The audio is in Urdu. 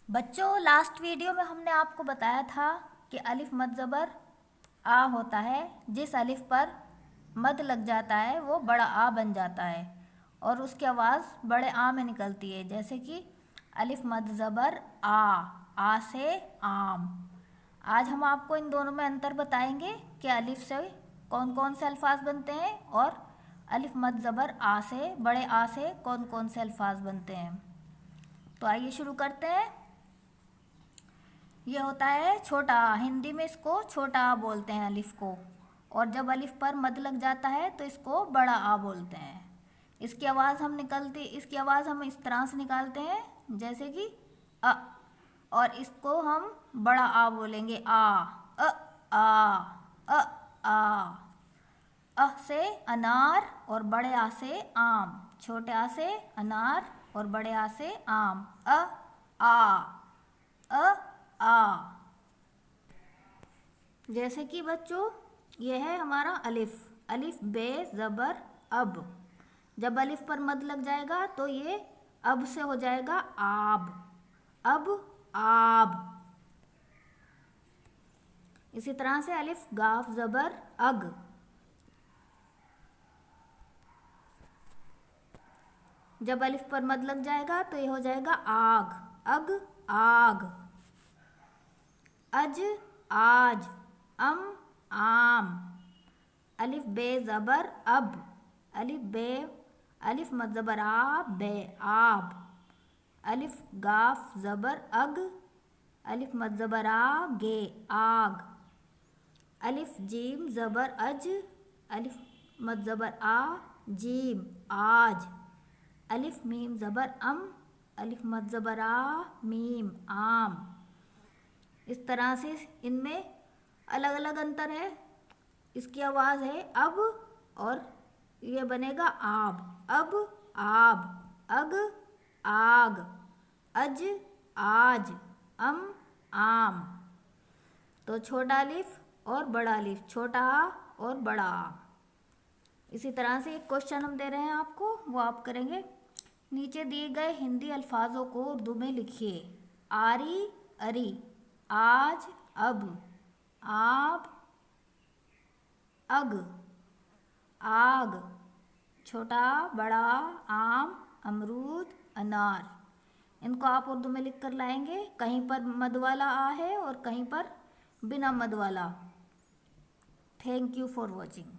بچوں، لاسٹ ویڈیو میں ہم نے آپ کو بتایا تھا کہ الف مد زبر آ ہوتا ہے. جس الف پر مد لگ جاتا ہے وہ بڑا آ بن جاتا ہے اور اس کی آواز بڑے آ میں نکلتی ہے. جیسے کہ الف مد زبر آ سے آم. آج ہم آپ کو ان دونوں میں انتر بتائیں گے کہ الف سے کون کون سے الفاظ بنتے ہیں اور الف مد زبر آ سے بڑے آ سے کون کون سے الفاظ بنتے ہیں. تو آئیے شروع کرتے ہیں. یہ ہوتا ہے چھوٹا آ. ہندی میں اس کو چھوٹا آ بولتے ہیں الف کو، اور جب الف پر مد لگ جاتا ہے تو اس کو بڑا آ بولتے ہیں. اس کی آواز ہم اس طرح سے نکالتے ہیں جیسے کہ ا، اور اس کو ہم بڑا آ بولیں گے آ سے انار اور بڑے آ سے آم. چھوٹے آ سے انار اور بڑے آ سے آم. جیسے کہ بچوں یہ ہے ہمارا الف بے زبر اب. جب الف پر مد لگ جائے گا تو یہ اب سے ہو جائے گا آب. آب. اسی طرح سے الف گاف زبر اگ. جب الف پر مد لگ جائے گا تو یہ ہو جائے گا آگ. آگ. اج آج. آم. الف بے زبر اب. الف مد زبر آب. الف گاف زبر اگ. الف مد زبر آگ. الف جیم زبر اج. الف مد زبر جیم آج. الف میم زبر الف مد زبر میم آم. اس طرح سے ان میں الگ الگ انتر ہے. اس کی آواز ہے اب اور یہ بنے گا آب. آب. اگ آگ. اج آج. آم. تو چھوٹا الف اور بڑا الف، چھوٹا آ اور بڑا آ. اسی طرح سے ایک کوشچن ہم دے رہے ہیں آپ کو، وہ آپ کریں گے. نیچے دیے گئے ہندی الفاظوں کو اردو میں لکھیے. آری اری. آج اب. آب اگ. آگ. چھوٹا بڑا آم امرود انار. ان کو آپ اردو میں لکھ کر لائیں گے. کہیں پر مد والا آ ہے اور کہیں پر بنا مد والا. Thank you for watching.